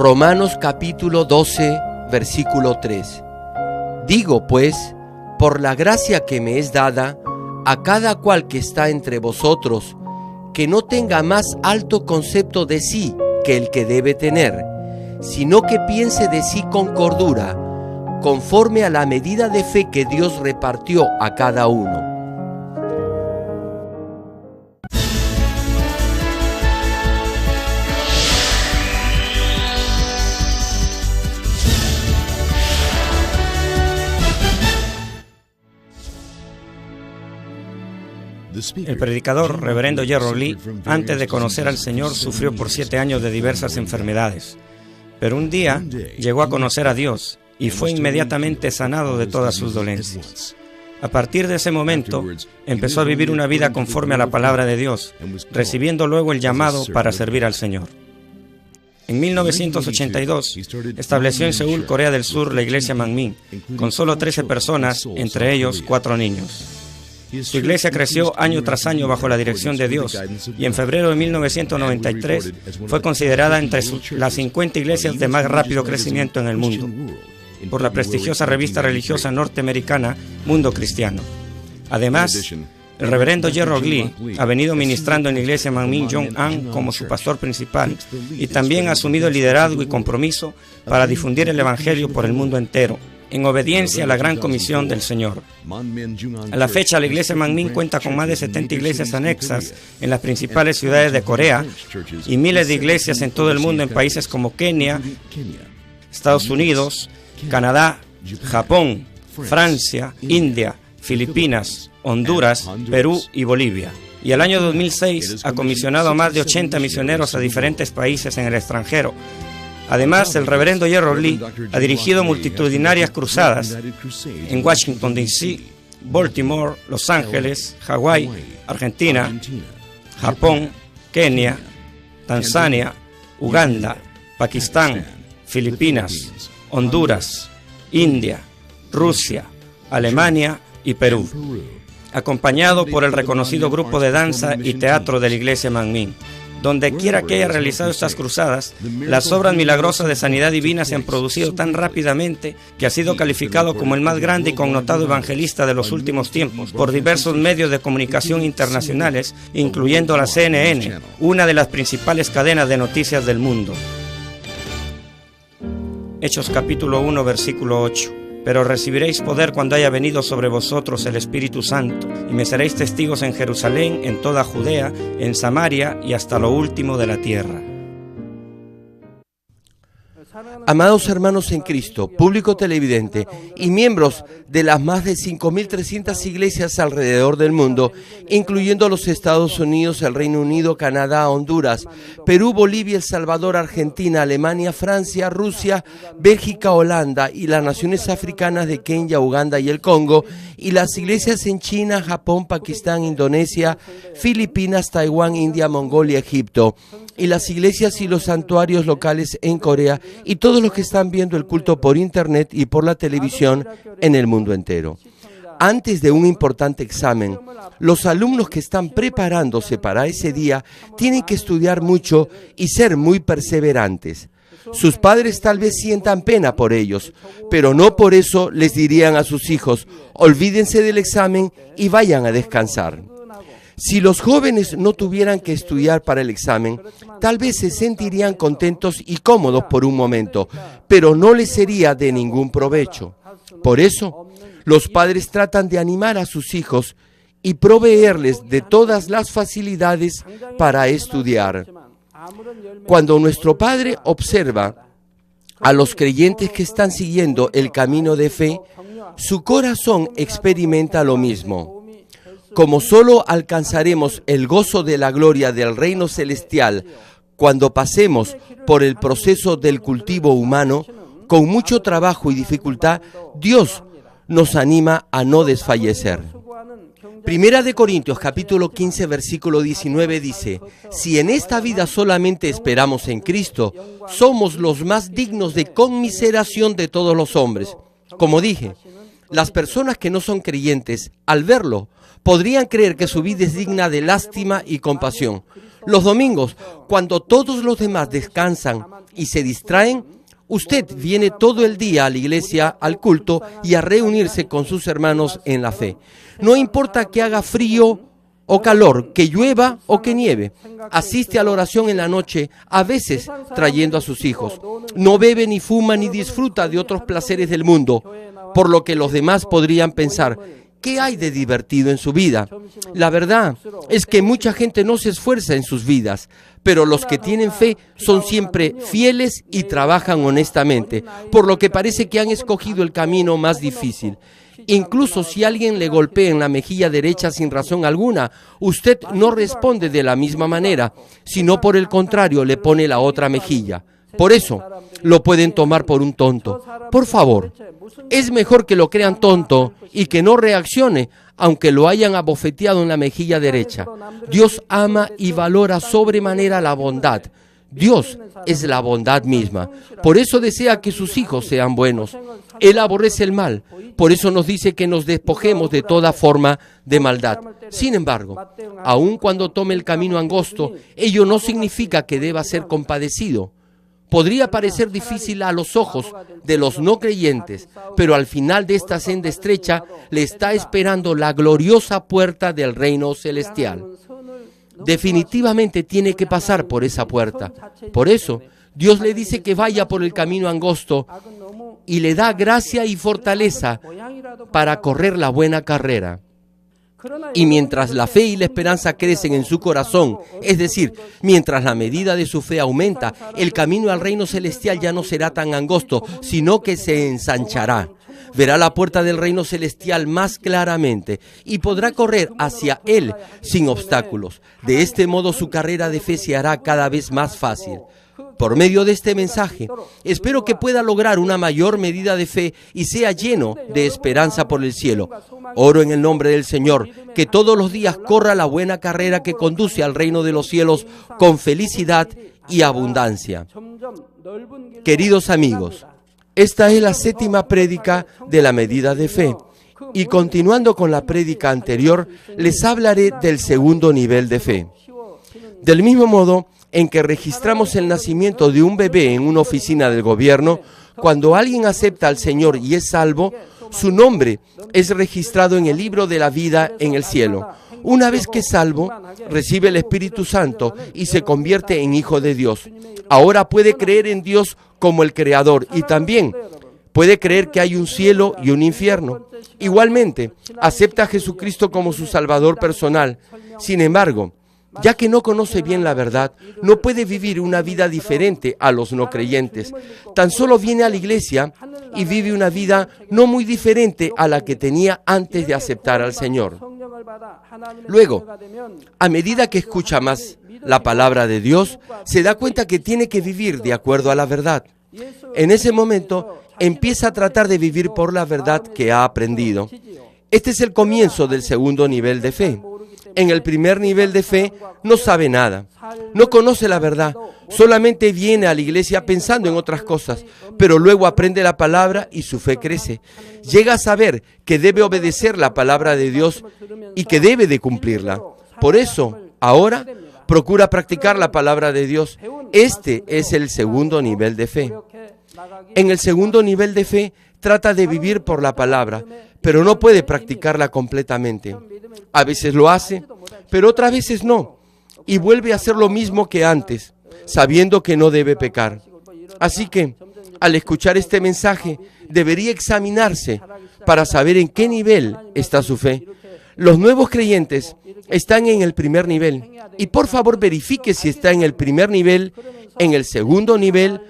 Romanos capítulo 12, versículo 3. Digo pues, por la gracia que me es dada, a cada cual que está entre vosotros, que no tenga más alto concepto de sí que el que debe tener, sino que piense de sí con cordura, conforme a la medida de fe que Dios repartió a cada uno. El predicador, reverendo Gerald Lee, antes de conocer al Señor, sufrió por 7 años de diversas enfermedades. Pero un día llegó a conocer a Dios y fue inmediatamente sanado de todas sus dolencias. A partir de ese momento, empezó a vivir una vida conforme a la palabra de Dios, recibiendo luego el llamado para servir al Señor. En 1982, estableció en Seúl, Corea del Sur, la iglesia Manmin, con solo 13 personas, entre ellos 4 niños. Su iglesia creció año tras año bajo la dirección de Dios y en febrero de 1993 fue considerada entre las 50 iglesias de más rápido crecimiento en el mundo por la prestigiosa revista religiosa norteamericana Mundo Cristiano. Además, el reverendo Gerald Lee ha venido ministrando en la iglesia Manmin Jong-an como su pastor principal y también ha asumido el liderazgo y compromiso para difundir el evangelio por el mundo entero, en obediencia a la gran comisión del Señor. A la fecha, la iglesia Manmin cuenta con más de 70 iglesias anexas en las principales ciudades de Corea y miles de iglesias en todo el mundo en países como Kenia, Estados Unidos, Canadá, Japón, Francia, India, Filipinas, Honduras, Perú y Bolivia. Y el año 2006 ha comisionado a más de 80 misioneros a diferentes países en el extranjero. Además, el reverendo Gerald Lee ha dirigido multitudinarias cruzadas en Washington, D.C., Baltimore, Los Ángeles, Hawái, Argentina, Japón, Kenia, Tanzania, Uganda, Pakistán, Filipinas, Honduras, India, Rusia, Alemania y Perú, acompañado por el reconocido grupo de danza y teatro de la iglesia Manmin. Donde quiera que haya realizado estas cruzadas, las obras milagrosas de sanidad divina se han producido tan rápidamente que ha sido calificado como el más grande y connotado evangelista de los últimos tiempos por diversos medios de comunicación internacionales, incluyendo la CNN, una de las principales cadenas de noticias del mundo. Hechos capítulo 1, versículo 8. Pero recibiréis poder cuando haya venido sobre vosotros el Espíritu Santo, y me seréis testigos en Jerusalén, en toda Judea, en Samaria y hasta lo último de la tierra. Amados hermanos en Cristo, público televidente y miembros de las más de 5.300 iglesias alrededor del mundo, incluyendo los Estados Unidos, el Reino Unido, Canadá, Honduras, Perú, Bolivia, El Salvador, Argentina, Alemania, Francia, Rusia, Bélgica, Holanda y las naciones africanas de Kenia, Uganda y el Congo, y las iglesias en China, Japón, Pakistán, Indonesia, Filipinas, Taiwán, India, Mongolia, Egipto, y las iglesias y los santuarios locales en Corea, y todos los que están viendo el culto por internet y por la televisión en el mundo entero. Antes de un importante examen, los alumnos que están preparándose para ese día tienen que estudiar mucho y ser muy perseverantes. Sus padres tal vez sientan pena por ellos, pero no por eso les dirían a sus hijos: olvídense del examen y vayan a descansar. Si los jóvenes no tuvieran que estudiar para el examen, tal vez se sentirían contentos y cómodos por un momento, pero no les sería de ningún provecho. Por eso, los padres tratan de animar a sus hijos y proveerles de todas las facilidades para estudiar. Cuando nuestro Padre observa a los creyentes que están siguiendo el camino de fe, su corazón experimenta lo mismo. Como solo alcanzaremos el gozo de la gloria del reino celestial cuando pasemos por el proceso del cultivo humano, con mucho trabajo y dificultad, Dios nos anima a no desfallecer. Primera de Corintios capítulo 15 versículo 19 dice: si en esta vida solamente esperamos en Cristo, somos los más dignos de conmiseración de todos los hombres. Como dije, las personas que no son creyentes, al verlo, podrían creer que su vida es digna de lástima y compasión. Los domingos, cuando todos los demás descansan y se distraen, usted viene todo el día a la iglesia, al culto y a reunirse con sus hermanos en la fe. No importa que haga frío o calor, que llueva o que nieve. Asiste a la oración en la noche, a veces trayendo a sus hijos. No bebe ni fuma ni disfruta de otros placeres del mundo, por lo que los demás podrían pensar, ¿qué hay de divertido en su vida? La verdad es que mucha gente no se esfuerza en sus vidas, pero los que tienen fe son siempre fieles y trabajan honestamente, por lo que parece que han escogido el camino más difícil. Incluso si alguien le golpea en la mejilla derecha sin razón alguna, usted no responde de la misma manera, sino por el contrario le pone la otra mejilla. Por eso, lo pueden tomar por un tonto. Por favor, es mejor que lo crean tonto y que no reaccione, aunque lo hayan abofeteado en la mejilla derecha. Dios ama y valora sobremanera la bondad. Dios es la bondad misma. Por eso desea que sus hijos sean buenos. Él aborrece el mal. Por eso nos dice que nos despojemos de toda forma de maldad. Sin embargo, aun cuando tome el camino angosto, ello no significa que deba ser compadecido. Podría parecer difícil a los ojos de los no creyentes, pero al final de esta senda estrecha le está esperando la gloriosa puerta del reino celestial. Definitivamente tiene que pasar por esa puerta. Por eso, Dios le dice que vaya por el camino angosto y le da gracia y fortaleza para correr la buena carrera. Y mientras la fe y la esperanza crecen en su corazón, es decir, mientras la medida de su fe aumenta, el camino al reino celestial ya no será tan angosto, sino que se ensanchará. Verá la puerta del reino celestial más claramente y podrá correr hacia él sin obstáculos. De este modo su carrera de fe se hará cada vez más fácil. Por medio de este mensaje, espero que pueda lograr una mayor medida de fe y sea lleno de esperanza por el cielo. Oro en el nombre del Señor, que todos los días corra la buena carrera que conduce al reino de los cielos con felicidad y abundancia. Queridos amigos, esta es la 7ª prédica de la medida de fe. Y continuando con la prédica anterior, les hablaré del segundo nivel de fe. Del mismo modo en que registramos el nacimiento de un bebé en una oficina del gobierno, cuando alguien acepta al Señor y es salvo, su nombre es registrado en el libro de la vida en el cielo. Una vez que es salvo, recibe el Espíritu Santo y se convierte en hijo de Dios. Ahora puede creer en Dios como el Creador y también puede creer que hay un cielo y un infierno. Igualmente, acepta a Jesucristo como su Salvador personal. Sin embargo, ya que no conoce bien la verdad, no puede vivir una vida diferente a los no creyentes. Tan solo viene a la iglesia y vive una vida no muy diferente a la que tenía antes de aceptar al Señor. Luego, a medida que escucha más la palabra de Dios, se da cuenta que tiene que vivir de acuerdo a la verdad. En ese momento, empieza a tratar de vivir por la verdad que ha aprendido. Este es el comienzo del segundo nivel de fe. En el primer nivel de fe no sabe nada, no conoce la verdad, solamente viene a la iglesia pensando en otras cosas, pero luego aprende la palabra y su fe crece. Llega a saber que debe obedecer la palabra de Dios y que debe de cumplirla. Por eso, ahora, procura practicar la palabra de Dios. Este es el segundo nivel de fe. En el segundo nivel de fe, trata de vivir por la palabra, pero no puede practicarla completamente. A veces lo hace, pero otras veces no, y vuelve a hacer lo mismo que antes, sabiendo que no debe pecar. Así que, al escuchar este mensaje, debería examinarse para saber en qué nivel está su fe. Los nuevos creyentes están en el primer nivel, y por favor verifique si está en el primer nivel, en el segundo nivel,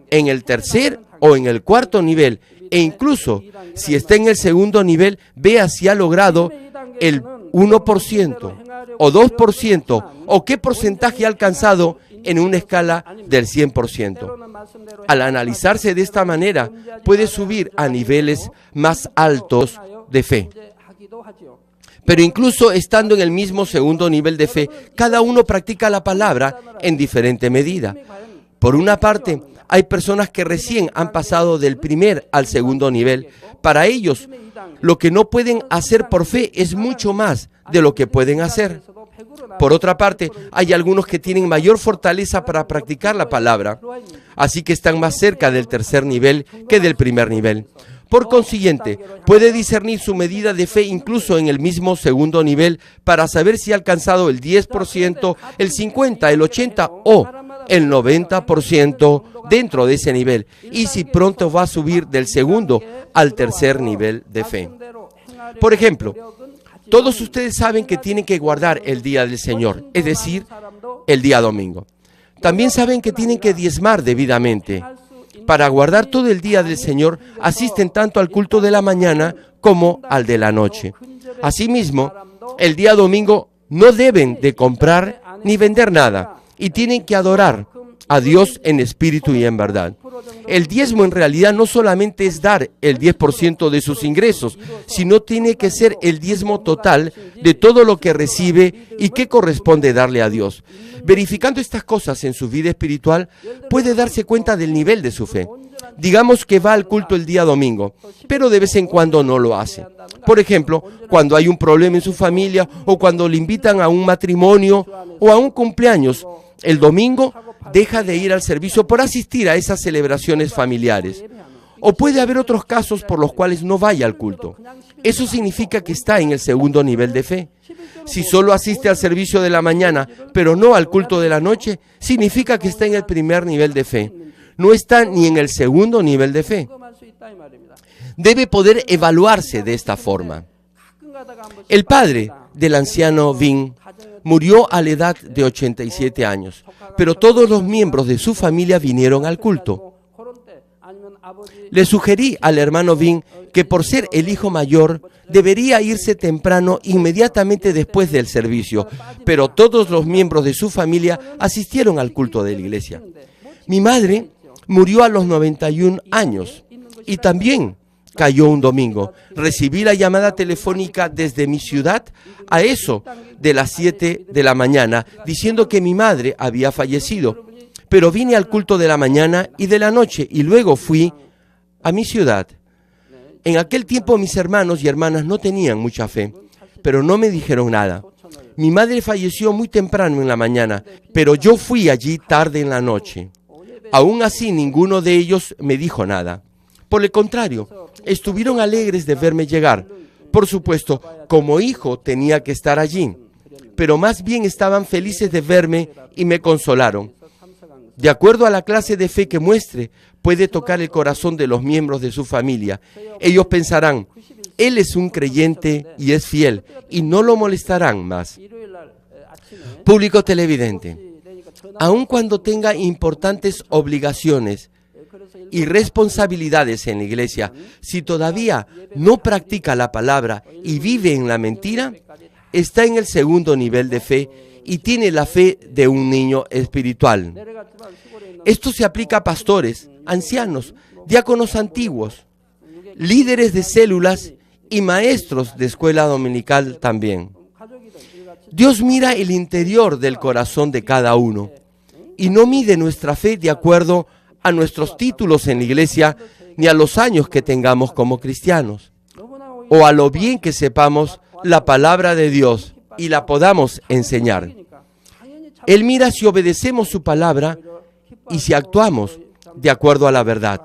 en el tercer o en el cuarto nivel, e incluso si está en el segundo nivel, vea si ha logrado el 1% o 2% o qué porcentaje ha alcanzado en una escala del 100%. Al analizarse de esta manera, puede subir a niveles más altos de fe. Pero incluso estando en el mismo segundo nivel de fe, cada uno practica la palabra en diferente medida. Por una parte, hay personas que recién han pasado del primer al segundo nivel. Para ellos, lo que no pueden hacer por fe es mucho más de lo que pueden hacer. Por otra parte, hay algunos que tienen mayor fortaleza para practicar la palabra, así que están más cerca del tercer nivel que del primer nivel. Por consiguiente, puede discernir su medida de fe incluso en el mismo segundo nivel para saber si ha alcanzado el 10%, el 50%, el 80% o el 90% dentro de ese nivel, y si pronto va a subir del segundo al tercer nivel de fe. Por ejemplo, todos ustedes saben que tienen que guardar el día del Señor, es decir, el día domingo. También saben que tienen que diezmar debidamente. Para guardar todo el día del Señor, asisten tanto al culto de la mañana como al de la noche. Asimismo, el día domingo no deben de comprar ni vender nada y tienen que adorar a Dios en espíritu y en verdad. El diezmo en realidad no solamente es dar el 10% de sus ingresos, sino tiene que ser el diezmo total de todo lo que recibe y que corresponde darle a Dios. Verificando estas cosas en su vida espiritual, puede darse cuenta del nivel de su fe. Digamos que va al culto el día domingo, pero de vez en cuando no lo hace. Por ejemplo, cuando hay un problema en su familia o cuando le invitan a un matrimonio o a un cumpleaños, el domingo deja de ir al servicio por asistir a esas celebraciones familiares. O puede haber otros casos por los cuales no vaya al culto. Eso significa que está en el segundo nivel de fe. Si solo asiste al servicio de la mañana, pero no al culto de la noche, significa que está en el primer nivel de fe. No está ni en el segundo nivel de fe. Debe poder evaluarse de esta forma. El padre del anciano Vin murió a la edad de 87 años, pero todos los miembros de su familia vinieron al culto. Le sugerí al hermano Vin que por ser el hijo mayor debería irse temprano inmediatamente después del servicio, pero todos los miembros de su familia asistieron al culto de la iglesia. Mi madre murió a los 91 años y también cayó un domingo. Recibí la llamada telefónica desde mi ciudad a eso de las 7 de la mañana, diciendo que mi madre había fallecido. Pero vine al culto de la mañana y de la noche y luego fui a mi ciudad. En aquel tiempo mis hermanos y hermanas no tenían mucha fe, pero no me dijeron nada. Mi madre falleció muy temprano en la mañana, pero yo fui allí tarde en la noche. Aún así, ninguno de ellos me dijo nada. Por el contrario, estuvieron alegres de verme llegar. Por supuesto, como hijo tenía que estar allí, pero más bien estaban felices de verme y me consolaron. De acuerdo a la clase de fe que muestre, puede tocar el corazón de los miembros de su familia. Ellos pensarán, él es un creyente y es fiel, y no lo molestarán más. Público televidente, aun cuando tenga importantes obligaciones y responsabilidades en la iglesia, si todavía no practica la palabra y vive en la mentira, está en el segundo nivel de fe y tiene la fe de un niño espiritual. Esto se aplica a pastores, ancianos, diáconos antiguos, líderes de células y maestros de escuela dominical también. Dios mira el interior del corazón de cada uno y no mide nuestra fe de acuerdo a nuestros títulos en la iglesia ni a los años que tengamos como cristianos o a lo bien que sepamos la palabra de Dios y la podamos enseñar. Él mira si obedecemos su palabra y si actuamos de acuerdo a la verdad.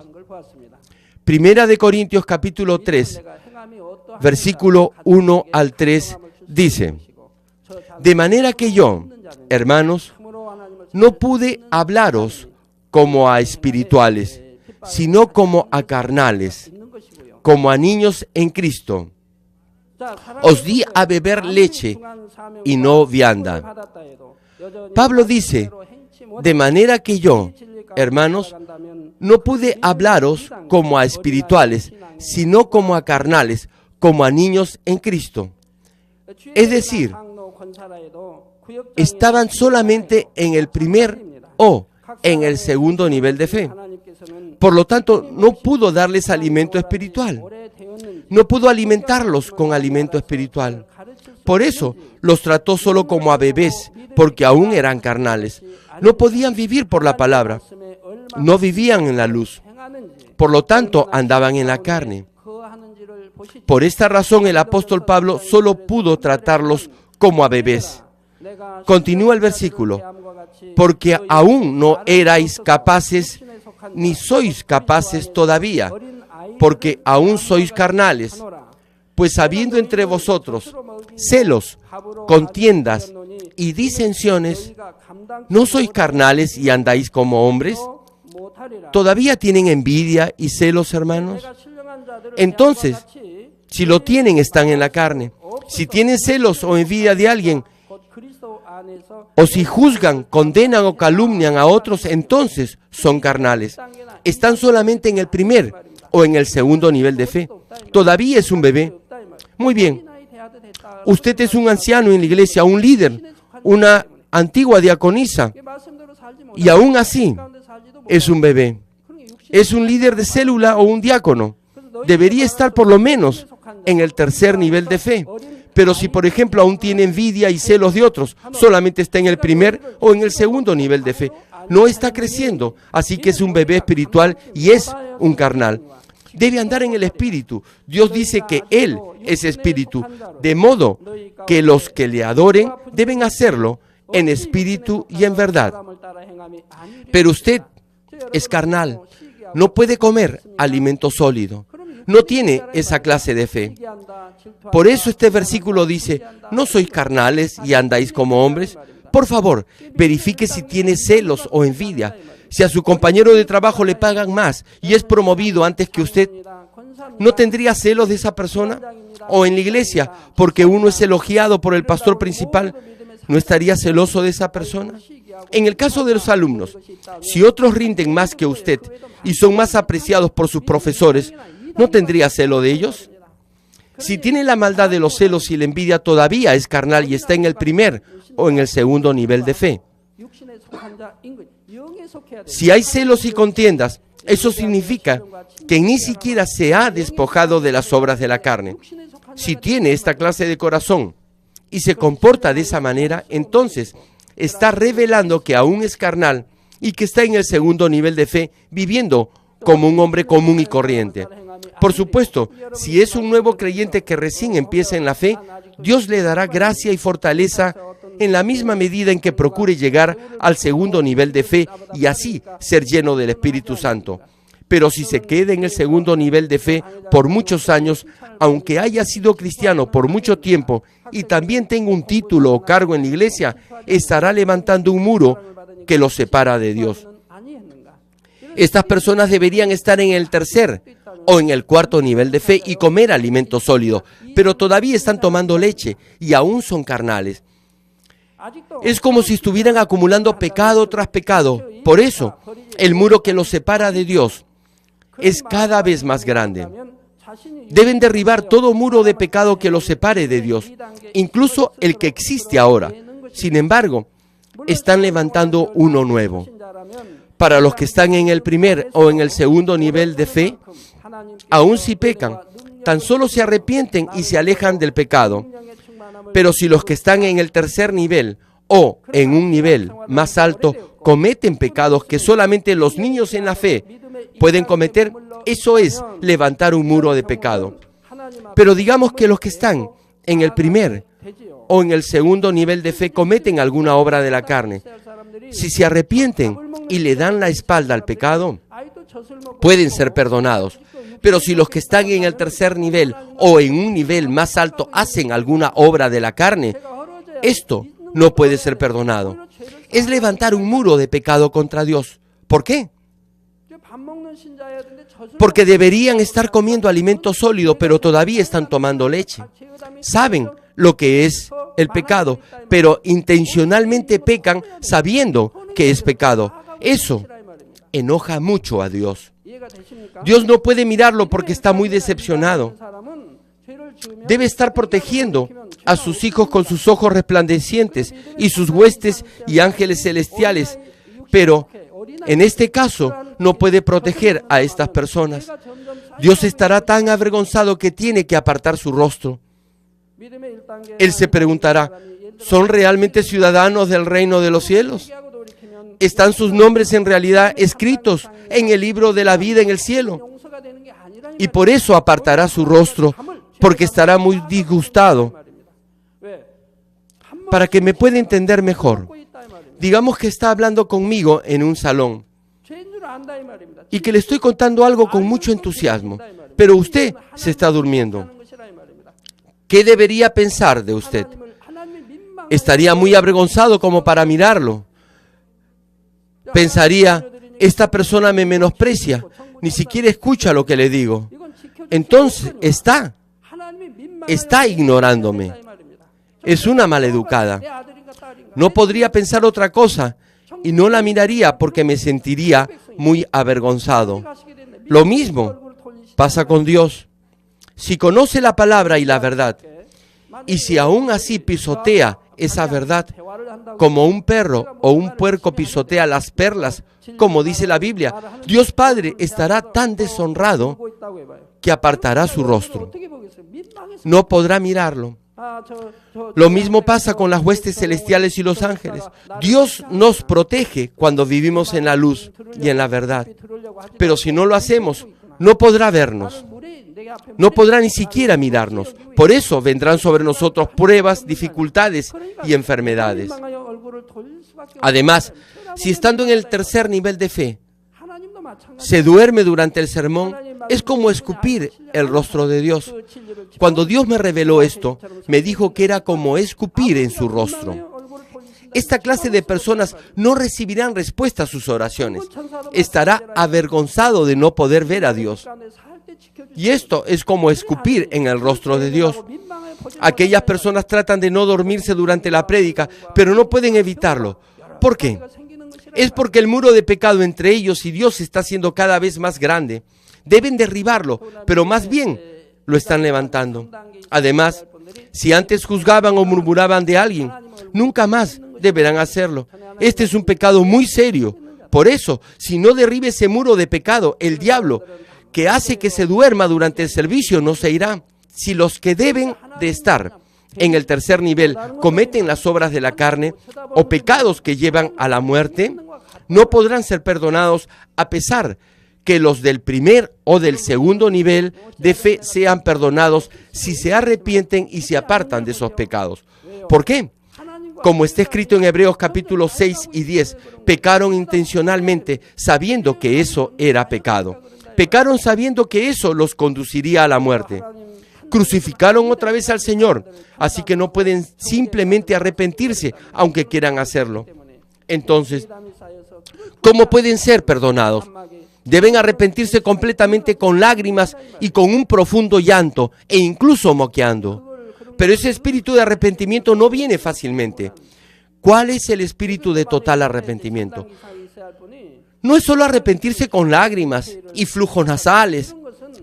Primera de Corintios capítulo 3, versículo 1 al 3 dice: de manera que yo, hermanos, no pude hablaros como a espirituales, sino como a carnales, como a niños en Cristo. Os di a beber leche y no vianda. Pablo dice, de manera que yo, hermanos, no pude hablaros como a espirituales, sino como a carnales, como a niños en Cristo. Es decir, estaban solamente en el primer o en el segundo nivel de fe. Por lo tanto, no pudo darles alimento espiritual. No pudo alimentarlos con alimento espiritual. Por eso los trató solo como a bebés, porque aún eran carnales. No podían vivir por la palabra. No vivían en la luz. Por lo tanto, andaban en la carne. Por esta razón, el apóstol Pablo solo pudo tratarlos como a bebés. Continúa el versículo, porque aún no erais capaces, ni sois capaces todavía, porque aún sois carnales. Pues habiendo entre vosotros celos, contiendas y disensiones, ¿no sois carnales y andáis como hombres? ¿Todavía tienen envidia y celos, hermanos? Entonces, si lo tienen, están en la carne. Si tienen celos o envidia de alguien, o si juzgan, condenan o calumnian a otros, entonces son carnales. Están solamente en el primer o en el segundo nivel de fe. Todavía es un bebé. Muy bien. Usted es un anciano en la iglesia, un líder, una antigua diaconisa, y aún así es un bebé. Es un líder de célula o un diácono. Debería estar por lo menos en el tercer nivel de fe. Pero si, por ejemplo, aún tiene envidia y celos de otros, solamente está en el primer o en el segundo nivel de fe. No está creciendo, así que es un bebé espiritual y es un carnal. Debe andar en el espíritu. Dios dice que Él es espíritu, de modo que los que le adoren deben hacerlo en espíritu y en verdad. Pero usted es carnal, no puede comer alimento sólido, no tiene esa clase de fe. Por eso este versículo dice, ¿no sois carnales y andáis como hombres? Por favor, verifique si tiene celos o envidia. Si a su compañero de trabajo le pagan más y es promovido antes que usted, ¿no tendría celos de esa persona? O en la iglesia, porque uno es elogiado por el pastor principal, ¿no estaría celoso de esa persona? En el caso de los alumnos, si otros rinden más que usted y son más apreciados por sus profesores, ¿no tendría celo de ellos? Si tiene la maldad de los celos y la envidia, todavía es carnal y está en el primer o en el segundo nivel de fe. Si hay celos y contiendas, eso significa que ni siquiera se ha despojado de las obras de la carne. Si tiene esta clase de corazón y se comporta de esa manera, entonces está revelando que aún es carnal y que está en el segundo nivel de fe, viviendo como un hombre común y corriente. Por supuesto, si es un nuevo creyente que recién empieza en la fe, Dios le dará gracia y fortaleza en la misma medida en que procure llegar al segundo nivel de fe y así ser lleno del Espíritu Santo. Pero si se queda en el segundo nivel de fe por muchos años, aunque haya sido cristiano por mucho tiempo y también tenga un título o cargo en la iglesia, estará levantando un muro que lo separa de Dios. Estas personas deberían estar en el tercer o en el cuarto nivel de fe y comer alimento sólido, pero todavía están tomando leche y aún son carnales. Es como si estuvieran acumulando pecado tras pecado. Por eso, el muro que los separa de Dios es cada vez más grande. Deben derribar todo muro de pecado que los separe de Dios, incluso el que existe ahora. Sin embargo, están levantando uno nuevo. Para los que están en el primer o en el segundo nivel de fe, aun si pecan, tan solo se arrepienten y se alejan del pecado. Pero si los que están en el tercer nivel o en un nivel más alto cometen pecados que solamente los niños en la fe pueden cometer, eso es levantar un muro de pecado. Pero digamos que los que están en el primer o en el segundo nivel de fe cometen alguna obra de la carne. Si se arrepienten y le dan la espalda al pecado, pueden ser perdonados. Pero si los que están en el tercer nivel o en un nivel más alto hacen alguna obra de la carne, esto no puede ser perdonado. Es levantar un muro de pecado contra Dios. ¿Por qué? Porque deberían estar comiendo alimento sólido, pero todavía están tomando leche. Saben lo que es el pecado, pero intencionalmente pecan sabiendo que es pecado. Eso enoja mucho a Dios. Dios no puede mirarlo porque está muy decepcionado. Debe estar protegiendo a sus hijos con sus ojos resplandecientes y sus huestes y ángeles celestiales, pero en este caso no puede proteger a estas personas. Dios estará tan avergonzado que tiene que apartar su rostro. Él se preguntará, ¿son realmente ciudadanos del reino de los cielos? ¿Están sus nombres en realidad escritos en el libro de la vida en el cielo? Y por eso apartará su rostro, porque estará muy disgustado. para que me pueda entender mejor. Digamos que está hablando conmigo en un salón y que le estoy contando algo con mucho entusiasmo, pero usted se está durmiendo. ¿Qué debería pensar de usted? Estaría muy avergonzado como para mirarlo. Pensaría, esta persona me menosprecia, ni siquiera escucha lo que le digo. Entonces, está ignorándome. Es una maleducada. No podría pensar otra cosa y no la miraría porque me sentiría muy avergonzado. Lo mismo pasa con Dios. Si conoce la palabra y la verdad, y si aún así pisotea esa verdad, como un perro o un puerco pisotea las perlas, como dice la Biblia, Dios Padre estará tan deshonrado que apartará su rostro. No podrá mirarlo. Lo mismo pasa con las huestes celestiales y los ángeles. Dios nos protege cuando vivimos en la luz y en la verdad. Pero si no lo hacemos, no podrá vernos. No podrá ni siquiera mirarnos. Por eso vendrán sobre nosotros pruebas, dificultades y enfermedades. Además, si estando en el tercer nivel de fe, se duerme durante el sermón, es como escupir el rostro de Dios. Cuando Dios me reveló esto, me dijo que era como escupir en su rostro. Esta clase de personas no recibirán respuesta a sus oraciones. Estará avergonzado de no poder ver a Dios. Y esto es como escupir en el rostro de Dios. Aquellas personas tratan de no dormirse durante la prédica, pero no pueden evitarlo. ¿Por qué? Es porque el muro de pecado entre ellos y Dios está haciendo cada vez más grande. Deben derribarlo, pero más bien lo están levantando. Además, si antes juzgaban o murmuraban de alguien, nunca más deberán hacerlo. Este es un pecado muy serio. Por eso, si no derribe ese muro de pecado, el diablo, que hace que se duerma durante el servicio, no se irá. Si los que deben de estar en el tercer nivel cometen las obras de la carne o pecados que llevan a la muerte, no podrán ser perdonados a pesar que los del primer o del segundo nivel de fe sean perdonados si se arrepienten y se apartan de esos pecados. ¿Por qué? Como está escrito en Hebreos capítulo 6 y 10, pecaron intencionalmente sabiendo que eso era pecado. Pecaron sabiendo que eso los conduciría a la muerte. Crucificaron otra vez al Señor, así que no pueden simplemente arrepentirse, aunque quieran hacerlo. Entonces, ¿cómo pueden ser perdonados? Deben arrepentirse completamente con lágrimas y con un profundo llanto, e incluso moqueando. Pero ese espíritu de arrepentimiento no viene fácilmente. ¿Cuál es el espíritu de total arrepentimiento? No es solo arrepentirse con lágrimas y flujos nasales.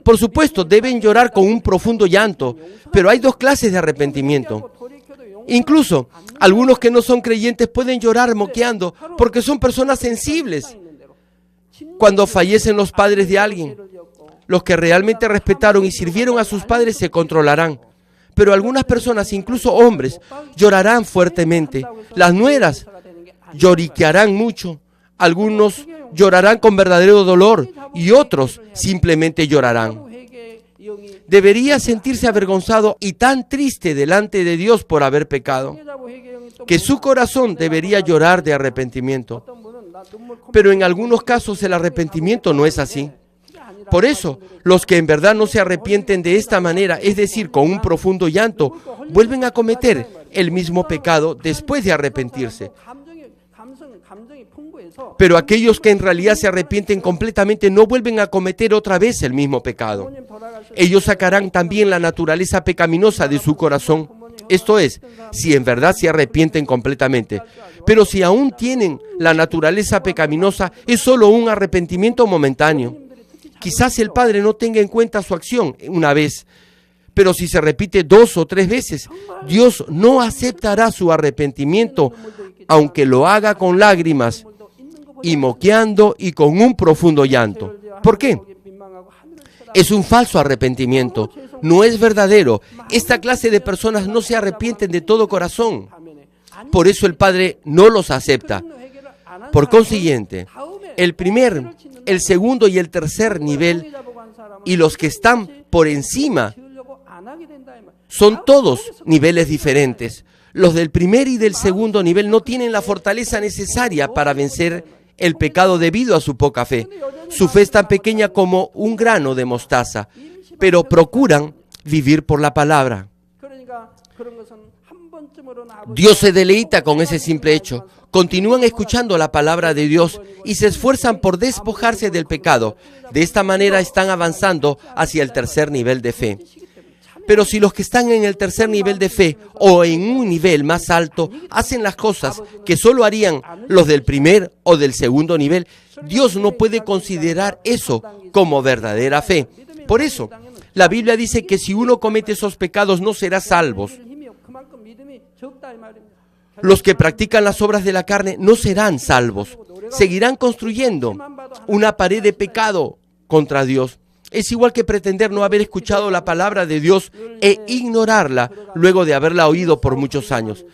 Por supuesto, deben llorar con un profundo llanto, pero hay dos clases de arrepentimiento. Incluso, algunos que no son creyentes pueden llorar moqueando porque son personas sensibles. Cuando fallecen los padres de alguien, los que realmente respetaron y sirvieron a sus padres se controlarán. Pero algunas personas, incluso hombres, llorarán fuertemente. Las nueras lloriquearán mucho. Algunos llorarán con verdadero dolor y otros simplemente llorarán. Debería sentirse avergonzado y tan triste delante de Dios por haber pecado, que su corazón debería llorar de arrepentimiento. Pero en algunos casos el arrepentimiento no es así. Por eso, los que en verdad no se arrepienten de esta manera, es decir, con un profundo llanto, vuelven a cometer el mismo pecado después de arrepentirse. Pero aquellos que en realidad se arrepienten completamente no vuelven a cometer otra vez el mismo pecado. Ellos sacarán también la naturaleza pecaminosa de su corazón. Esto es, si en verdad se arrepienten completamente. Pero si aún tienen la naturaleza pecaminosa, es solo un arrepentimiento momentáneo. Quizás el Padre no tenga en cuenta su acción una vez, pero si se repite 2 o 3 veces, Dios no aceptará su arrepentimiento, aunque lo haga con lágrimas y moqueando y con un profundo llanto. ¿Por qué? Es un falso arrepentimiento, no es verdadero. Esta clase de personas no se arrepienten de todo corazón. Por eso el Padre no los acepta. Por consiguiente, el primer, el segundo y el tercer nivel y los que están por encima son todos niveles diferentes. Los del primer y del segundo nivel no tienen la fortaleza necesaria para vencer el pecado debido a su poca fe. Su fe es tan pequeña como un grano de mostaza, pero procuran vivir por la palabra. Dios se deleita con ese simple hecho. Continúan escuchando la palabra de Dios y se esfuerzan por despojarse del pecado. De esta manera están avanzando hacia el tercer nivel de fe. Pero si los que están en el tercer nivel de fe o en un nivel más alto hacen las cosas que solo harían los del primer o del segundo nivel, Dios no puede considerar eso como verdadera fe. Por eso, la Biblia dice que si uno comete esos pecados no será salvo. Los que practican las obras de la carne no serán salvos. Seguirán construyendo una pared de pecado contra Dios. Es igual que pretender no haber escuchado la palabra de Dios e ignorarla luego de haberla oído por muchos años.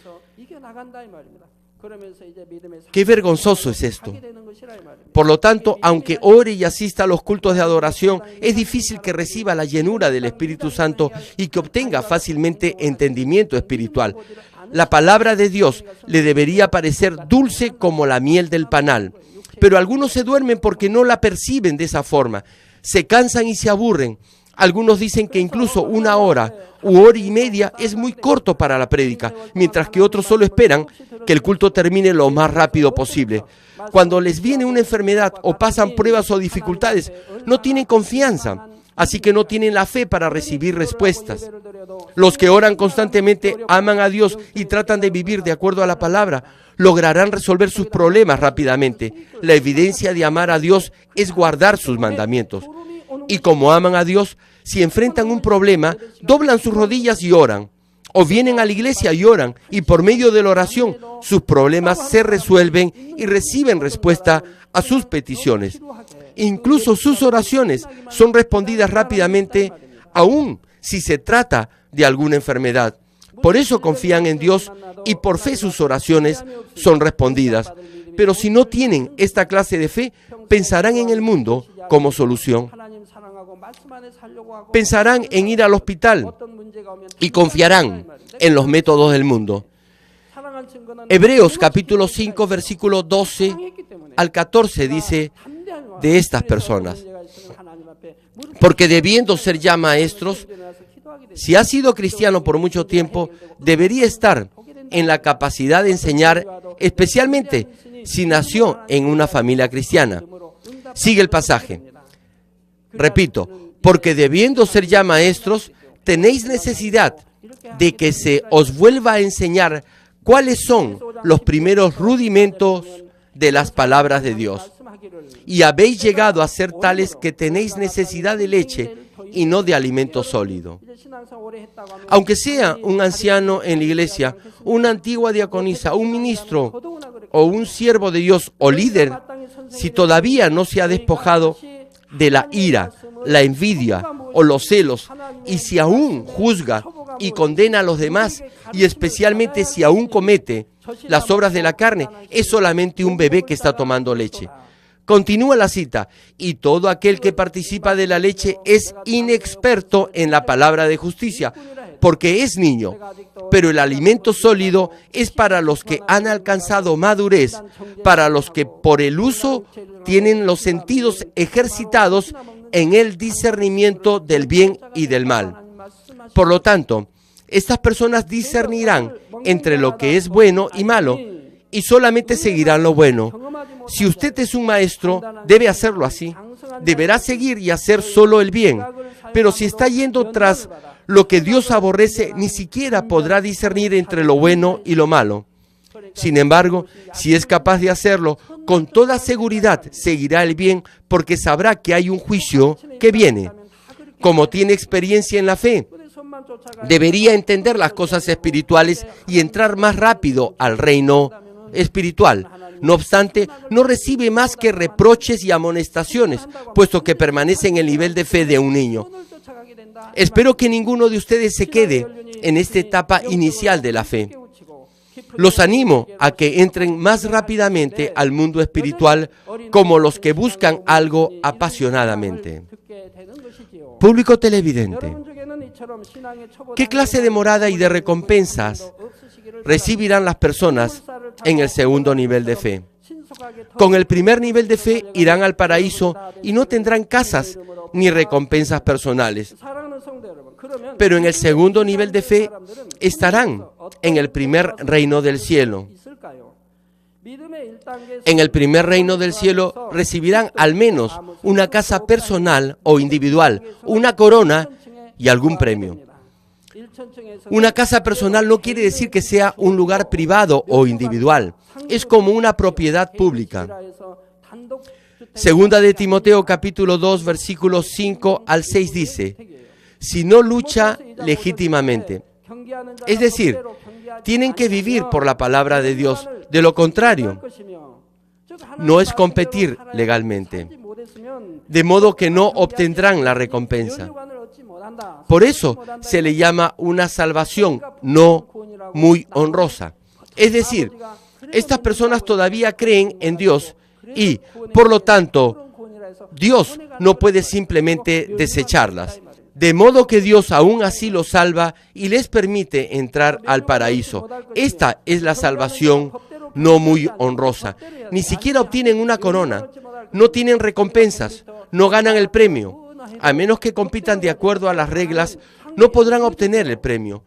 Qué vergonzoso es esto. Por lo tanto, aunque ore y asista a los cultos de adoración, es difícil que reciba la llenura del Espíritu Santo y que obtenga fácilmente entendimiento espiritual. La palabra de Dios le debería parecer dulce como la miel del panal, pero algunos se duermen porque no la perciben de esa forma. Se cansan y se aburren. Algunos dicen que incluso 1 hora u hora y media es muy corto para la prédica, mientras que otros solo esperan que el culto termine lo más rápido posible. Cuando les viene una enfermedad o pasan pruebas o dificultades, no tienen confianza, así que no tienen la fe para recibir respuestas. Los que oran constantemente, aman a Dios y tratan de vivir de acuerdo a la palabra, lograrán resolver sus problemas rápidamente. La evidencia de amar a Dios es guardar sus mandamientos. Y como aman a Dios, si enfrentan un problema, doblan sus rodillas y oran. O vienen a la iglesia y oran, y por medio de la oración, sus problemas se resuelven y reciben respuesta a sus peticiones. Incluso sus oraciones son respondidas rápidamente, aun si se trata de alguna enfermedad. Por eso confían en Dios y por fe sus oraciones son respondidas. Pero si no tienen esta clase de fe, pensarán en el mundo como solución. Pensarán en ir al hospital y confiarán en los métodos del mundo. Hebreos capítulo 5, versículo 12 al 14 dice de estas personas: porque debiendo ser ya maestros, si ha sido cristiano por mucho tiempo, debería estar en la capacidad de enseñar, especialmente si nació en una familia cristiana. Sigue el pasaje. Repito, porque debiendo ser ya maestros, tenéis necesidad de que se os vuelva a enseñar cuáles son los primeros rudimentos de las palabras de Dios. Y habéis llegado a ser tales que tenéis necesidad de leche y no de alimento sólido. Aunque sea un anciano en la iglesia, una antigua diaconisa, un ministro o un siervo de Dios o líder, si todavía no se ha despojado de la ira, la envidia o los celos, y si aún juzga y condena a los demás, y especialmente si aún comete las obras de la carne, es solamente un bebé que está tomando leche. Continúa la cita: y todo aquel que participa de la leche es inexperto en la palabra de justicia, porque es niño. Pero el alimento sólido es para los que han alcanzado madurez, para los que por el uso tienen los sentidos ejercitados en el discernimiento del bien y del mal. Por lo tanto, estas personas discernirán entre lo que es bueno y malo, y solamente seguirán lo bueno. Si usted es un maestro, debe hacerlo así. Deberá seguir y hacer solo el bien. Pero si está yendo tras lo que Dios aborrece, ni siquiera podrá discernir entre lo bueno y lo malo. Sin embargo, si es capaz de hacerlo, con toda seguridad seguirá el bien, porque sabrá que hay un juicio que viene. Como tiene experiencia en la fe, debería entender las cosas espirituales y entrar más rápido al reino espiritual. No obstante, no recibe más que reproches y amonestaciones, puesto que permanece en el nivel de fe de un niño. Espero que ninguno de ustedes se quede en esta etapa inicial de la fe. Los animo a que entren más rápidamente al mundo espiritual como los que buscan algo apasionadamente. Público televidente, ¿Qué clase de morada y de recompensas recibirán las personas en el segundo nivel de fe? Con el primer nivel de fe irán al paraíso y no tendrán casas ni recompensas personales. Pero en el segundo nivel de fe estarán en el primer reino del cielo. En el primer reino del cielo recibirán al menos una casa personal o individual, una corona y algún premio. Una casa personal no quiere decir que sea un lugar privado o individual. Es como una propiedad pública. Segunda de Timoteo capítulo 2 versículos 5 al 6 dice: si no lucha legítimamente, es decir, tienen que vivir por la palabra de Dios. De lo contrario, no es competir legalmente, de modo que no obtendrán la recompensa. Por eso se le llama una salvación no muy honrosa. Es decir, estas personas todavía creen en Dios y, por lo tanto, Dios no puede simplemente desecharlas. De modo que Dios aún así los salva y les permite entrar al paraíso. Esta es la salvación no muy honrosa. Ni siquiera obtienen una corona, no tienen recompensas, no ganan el premio. A menos que compitan de acuerdo a las reglas, no podrán obtener el premio.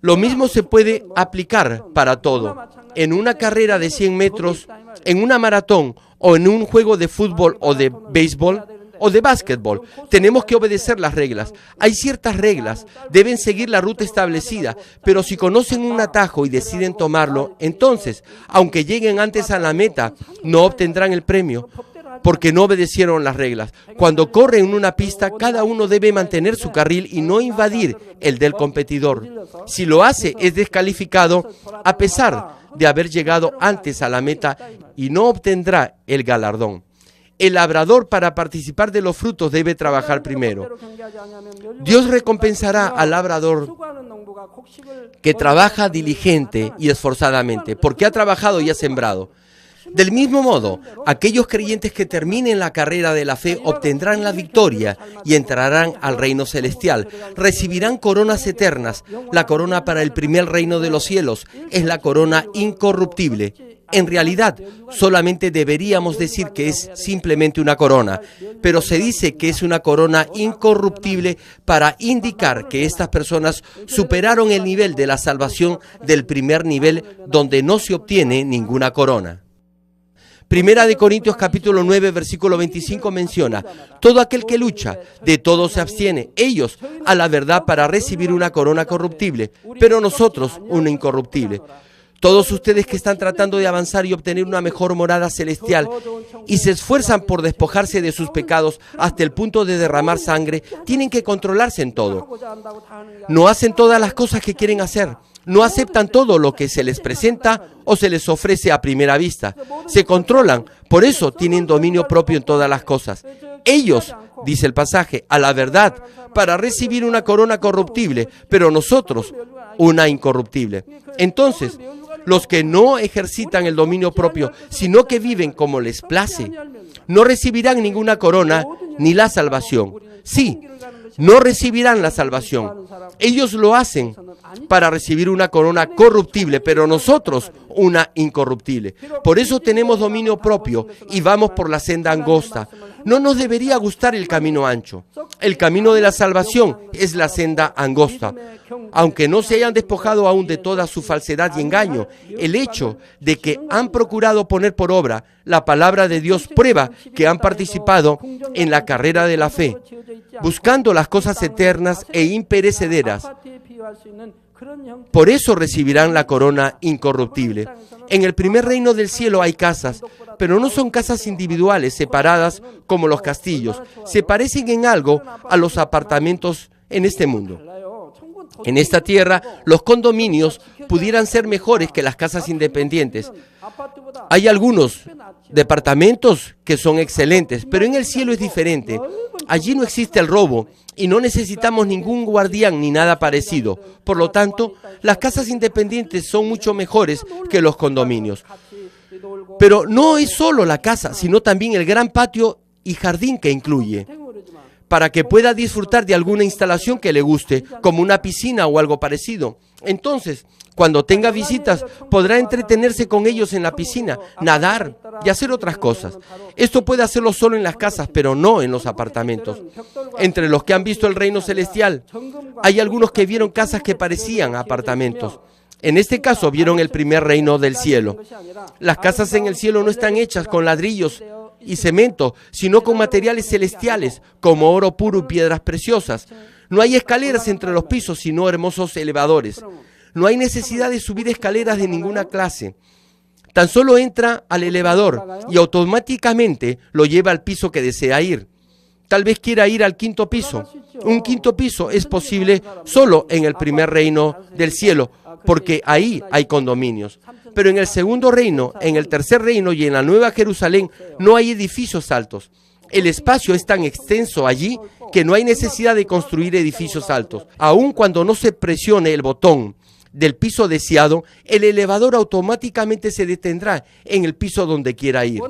Lo mismo se puede aplicar para todo. En una carrera de 100 metros, en una maratón o en un juego de fútbol o de béisbol o de básquetbol, tenemos que obedecer las reglas. Hay ciertas reglas, deben seguir la ruta establecida, pero si conocen un atajo y deciden tomarlo, entonces, aunque lleguen antes a la meta, no obtendrán el premio, porque no obedecieron las reglas. Cuando corren en una pista, cada uno debe mantener su carril y no invadir el del competidor. Si lo hace, es descalificado a pesar de haber llegado antes a la meta y no obtendrá el galardón. El labrador, para participar de los frutos, debe trabajar primero. Dios recompensará al labrador que trabaja diligente y esforzadamente, porque ha trabajado y ha sembrado. Del mismo modo, aquellos creyentes que terminen la carrera de la fe obtendrán la victoria y entrarán al reino celestial. Recibirán coronas eternas. La corona para el primer reino de los cielos es la corona incorruptible. En realidad, solamente deberíamos decir que es simplemente una corona, pero se dice que es una corona incorruptible para indicar que estas personas superaron el nivel de la salvación del primer nivel, donde no se obtiene ninguna corona. Primera de Corintios capítulo 9 versículo 25 menciona: todo aquel que lucha, de todo se abstiene, ellos a la verdad para recibir una corona corruptible, pero nosotros una incorruptible. Todos ustedes que están tratando de avanzar y obtener una mejor morada celestial y se esfuerzan por despojarse de sus pecados hasta el punto de derramar sangre, tienen que controlarse en todo. No hacen todas las cosas que quieren hacer. No aceptan todo lo que se les presenta o se les ofrece a primera vista. Se controlan, por eso tienen dominio propio en todas las cosas. Ellos, dice el pasaje, a la verdad, para recibir una corona corruptible, pero nosotros una incorruptible. Entonces, los que no ejercitan el dominio propio, sino que viven como les place, no recibirán ninguna corona ni la salvación. Sí, no recibirán la salvación. Ellos lo hacen para recibir una corona corruptible, pero nosotros una incorruptible. Por eso tenemos dominio propio y vamos por la senda angosta. No nos debería gustar el camino ancho. El camino de la salvación es la senda angosta. Aunque no se hayan despojado aún de toda su falsedad y engaño, el hecho de que han procurado poner por obra la palabra de Dios prueba que han participado en la carrera de la fe, buscando las cosas eternas e imperecederas. Por eso recibirán la corona incorruptible. En el primer reino del cielo hay casas, pero no son casas individuales separadas como los castillos. Se parecen en algo a los apartamentos en este mundo. En esta tierra, los condominios pudieran ser mejores que las casas independientes. Hay algunos departamentos que son excelentes, pero en el cielo es diferente. Allí no existe el robo y no necesitamos ningún guardián ni nada parecido. Por lo tanto, las casas independientes son mucho mejores que los condominios. Pero no es solo la casa, sino también el gran patio y jardín que incluye. para que pueda disfrutar de alguna instalación que le guste, como una piscina o algo parecido. Entonces, cuando tenga visitas, podrá entretenerse con ellos en la piscina, nadar y hacer otras cosas. Esto puede hacerlo solo en las casas, pero no en los apartamentos. Entre los que han visto el reino celestial, hay algunos que vieron casas que parecían apartamentos. En este caso, vieron el primer reino del cielo. Las casas en el cielo no están hechas con ladrillos y cemento, sino con materiales celestiales, como oro puro y piedras preciosas. No hay escaleras entre los pisos, sino hermosos elevadores. No hay necesidad de subir escaleras de ninguna clase. Tan solo entra al elevador y automáticamente lo lleva al piso que desea ir. Tal vez quiera ir al quinto piso. Un quinto piso es posible solo en el primer reino del cielo, porque ahí hay condominios. Pero en el segundo reino, en el tercer reino y en la Nueva Jerusalén no hay edificios altos. El espacio es tan extenso allí que no hay necesidad de construir edificios altos. Aun cuando no se presione el botón del piso deseado, el elevador automáticamente se detendrá en el piso donde quiera ir.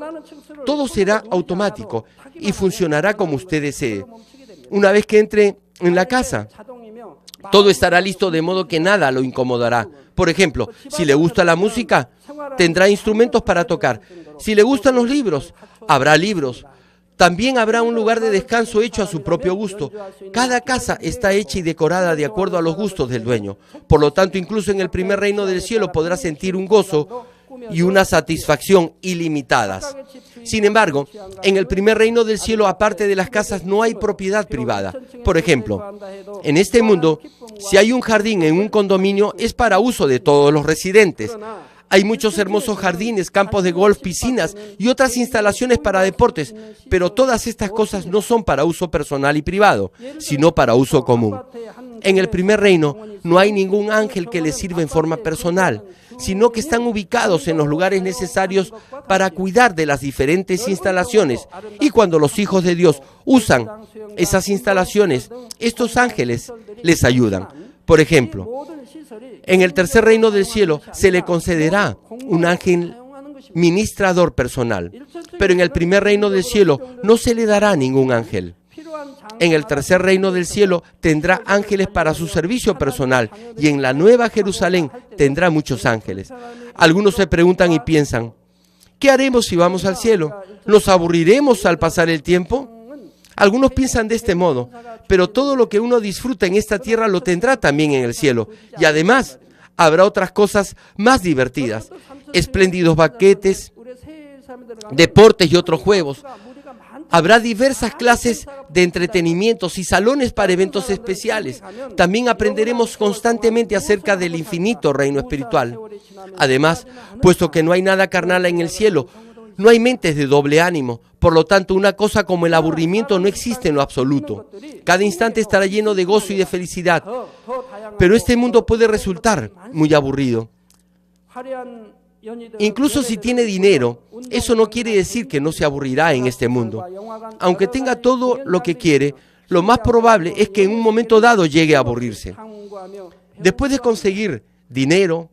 Todo será automático y funcionará como usted desee. Una vez que entre en la casa, todo estará listo de modo que nada lo incomodará. Por ejemplo, si le gusta la música, tendrá instrumentos para tocar. Si le gustan los libros, habrá libros. También habrá un lugar de descanso hecho a su propio gusto. Cada casa está hecha y decorada de acuerdo a los gustos del dueño. Por lo tanto, incluso en el primer reino del cielo podrá sentir un gozo y una satisfacción ilimitadas. Sin embargo, en el primer reino del cielo, aparte de las casas, no hay propiedad privada. Por ejemplo, en este mundo, si hay un jardín en un condominio, es para uso de todos los residentes. Hay muchos hermosos jardines, campos de golf, piscinas y otras instalaciones para deportes, pero todas estas cosas no son para uso personal y privado, sino para uso común. En el primer reino no hay ningún ángel que les sirva en forma personal, sino que están ubicados en los lugares necesarios para cuidar de las diferentes instalaciones. Y cuando los hijos de Dios usan esas instalaciones, estos ángeles les ayudan. Por ejemplo, en el tercer reino del cielo se le concederá un ángel ministrador personal, pero en el primer reino del cielo no se le dará ningún ángel. En el tercer reino del cielo tendrá ángeles para su servicio personal y en la Nueva Jerusalén tendrá muchos ángeles. Algunos se preguntan y piensan, ¿qué haremos si vamos al cielo? ¿Nos aburriremos al pasar el tiempo? Algunos piensan de este modo, pero todo lo que uno disfruta en esta tierra lo tendrá también en el cielo. Y además, habrá otras cosas más divertidas, espléndidos banquetes, deportes y otros juegos. Habrá diversas clases de entretenimientos y salones para eventos especiales. También aprenderemos constantemente acerca del infinito reino espiritual. Además, puesto que no hay nada carnal en el cielo, no hay mentes de doble ánimo. Por lo tanto, una cosa como el aburrimiento no existe en lo absoluto. Cada instante estará lleno de gozo y de felicidad. Pero este mundo puede resultar muy aburrido. Incluso si tiene dinero, eso no quiere decir que no se aburrirá en este mundo. Aunque tenga todo lo que quiere, lo más probable es que en un momento dado llegue a aburrirse. Después de conseguir dinero,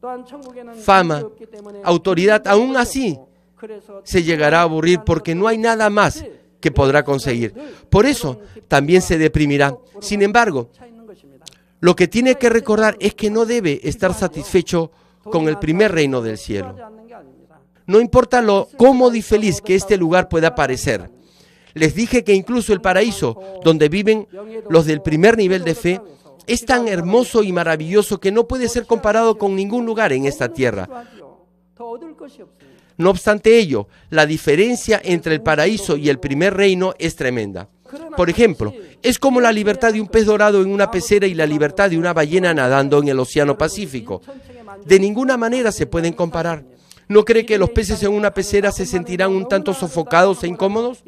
fama, autoridad, aún así se llegará a aburrir porque no hay nada más que podrá conseguir. Por eso también se deprimirá. Sin embargo, lo que tiene que recordar es que no debe estar satisfecho con el primer reino del cielo. No importa lo cómodo y feliz que este lugar pueda parecer. Les dije que incluso el paraíso, donde viven los del primer nivel de fe, es tan hermoso y maravilloso que no puede ser comparado con ningún lugar en esta tierra. No obstante ello, la diferencia entre el paraíso y el primer reino es tremenda. Por ejemplo, es como la libertad de un pez dorado en una pecera y la libertad de una ballena nadando en el Océano Pacífico. De ninguna manera se pueden comparar. ¿No cree que los peces en una pecera se sentirán un tanto sofocados e incómodos?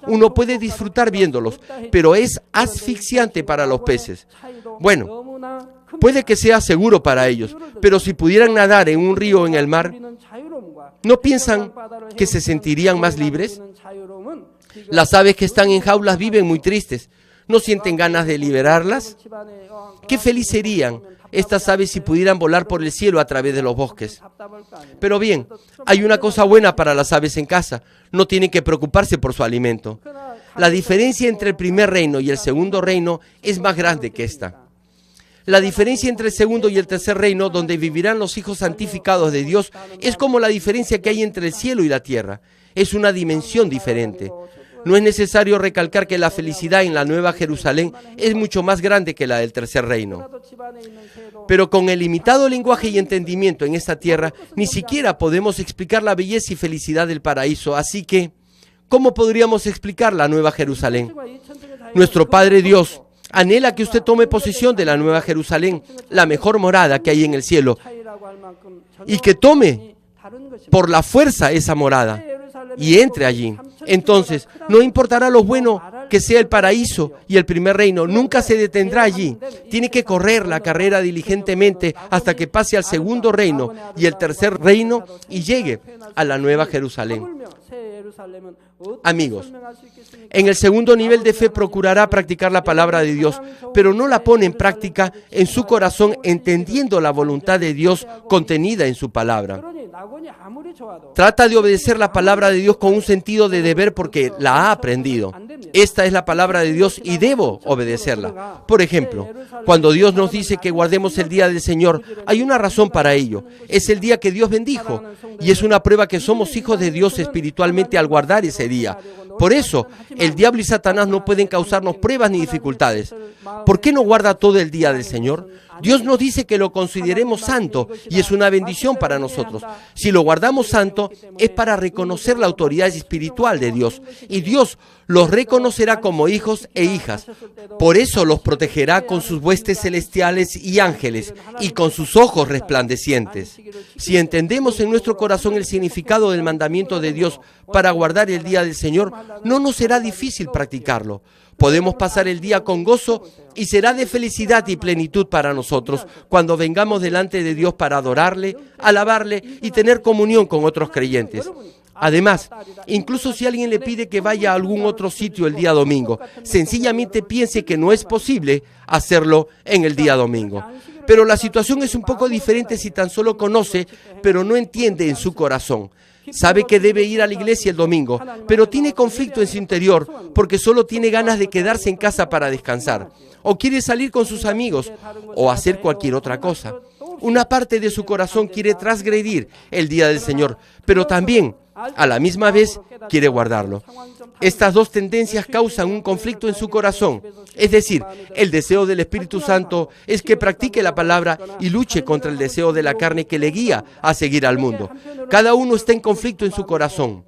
Uno puede disfrutar viéndolos, pero es asfixiante para los peces. Bueno, puede que sea seguro para ellos, pero si pudieran nadar en un río o en el mar, ¿no piensan que se sentirían más libres? Las aves que están en jaulas viven muy tristes. ¿No sienten ganas de liberarlas? Qué feliz serían estas aves si pudieran volar por el cielo a través de los bosques. Pero bien, hay una cosa buena para las aves en casa. No tienen que preocuparse por su alimento. La diferencia entre el primer reino y el segundo reino es más grande que esta. La diferencia entre el segundo y el tercer reino, donde vivirán los hijos santificados de Dios, es como la diferencia que hay entre el cielo y la tierra. Es una dimensión diferente. No es necesario recalcar que la felicidad en la Nueva Jerusalén es mucho más grande que la del tercer reino. Pero con el limitado lenguaje y entendimiento en esta tierra, ni siquiera podemos explicar la belleza y felicidad del paraíso. Así que, ¿cómo podríamos explicar la Nueva Jerusalén? Nuestro Padre Dios anhela que usted tome posesión de la Nueva Jerusalén, la mejor morada que hay en el cielo, y que tome por la fuerza esa morada y entre allí. Entonces, no importará lo bueno que sea el paraíso y el primer reino, nunca se detendrá allí. Tiene que correr la carrera diligentemente hasta que pase al segundo reino y el tercer reino y llegue a la Nueva Jerusalén. Amigos, en el segundo nivel de fe procurará practicar la palabra de Dios, pero no la pone en práctica en su corazón entendiendo la voluntad de Dios contenida en su palabra. Trata de obedecer la palabra de Dios con un sentido de deber porque la ha aprendido. Esta es la palabra de Dios y debo obedecerla. Por ejemplo, cuando Dios nos dice que guardemos el día del Señor, hay una razón para ello. Es el día que Dios bendijo y es una prueba que somos hijos de Dios espiritualmente al guardar ese día. Por eso, el diablo y Satanás no pueden causarnos pruebas ni dificultades. ¿Por qué no guarda todo el día del Señor? Dios nos dice que lo consideremos santo y es una bendición para nosotros. Si lo guardamos santo, es para reconocer la autoridad espiritual de Dios y Dios los reconocerá como hijos e hijas. Por eso los protegerá con sus huestes celestiales y ángeles y con sus ojos resplandecientes. Si entendemos en nuestro corazón el significado del mandamiento de Dios para guardar el día del Señor, no nos será difícil practicarlo. Podemos pasar el día con gozo y será de felicidad y plenitud para nosotros cuando vengamos delante de Dios para adorarle, alabarle y tener comunión con otros creyentes. Además, incluso si alguien le pide que vaya a algún otro sitio el día domingo, sencillamente piense que no es posible hacerlo en el día domingo. Pero la situación es un poco diferente si tan solo conoce, pero no entiende en su corazón. Sabe que debe ir a la iglesia el domingo, pero tiene conflicto en su interior porque solo tiene ganas de quedarse en casa para descansar, o quiere salir con sus amigos, o hacer cualquier otra cosa. Una parte de su corazón quiere transgredir el día del Señor, pero también, a la misma vez, quiere guardarlo. Estas dos tendencias causan un conflicto en su corazón. Es decir, el deseo del Espíritu Santo es que practique la palabra y luche contra el deseo de la carne que le guía a seguir al mundo. Cada uno está en conflicto en su corazón.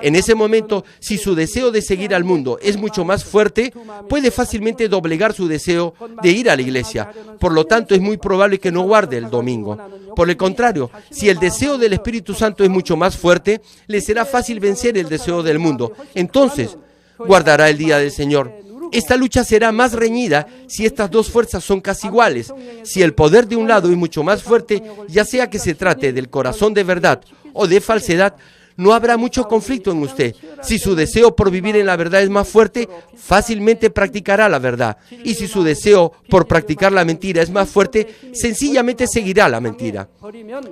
En ese momento, si su deseo de seguir al mundo es mucho más fuerte, puede fácilmente doblegar su deseo de ir a la iglesia. Por lo tanto, es muy probable que no guarde el domingo. Por el contrario, si el deseo del Espíritu Santo es mucho más fuerte, le será fácil vencer el deseo del mundo. Entonces, guardará el día del Señor. Esta lucha será más reñida si estas dos fuerzas son casi iguales. Si el poder de un lado es mucho más fuerte, ya sea que se trate del corazón de verdad o de falsedad, no habrá mucho conflicto en usted. Si su deseo por vivir en la verdad es más fuerte, fácilmente practicará la verdad. Y si su deseo por practicar la mentira es más fuerte, sencillamente seguirá la mentira.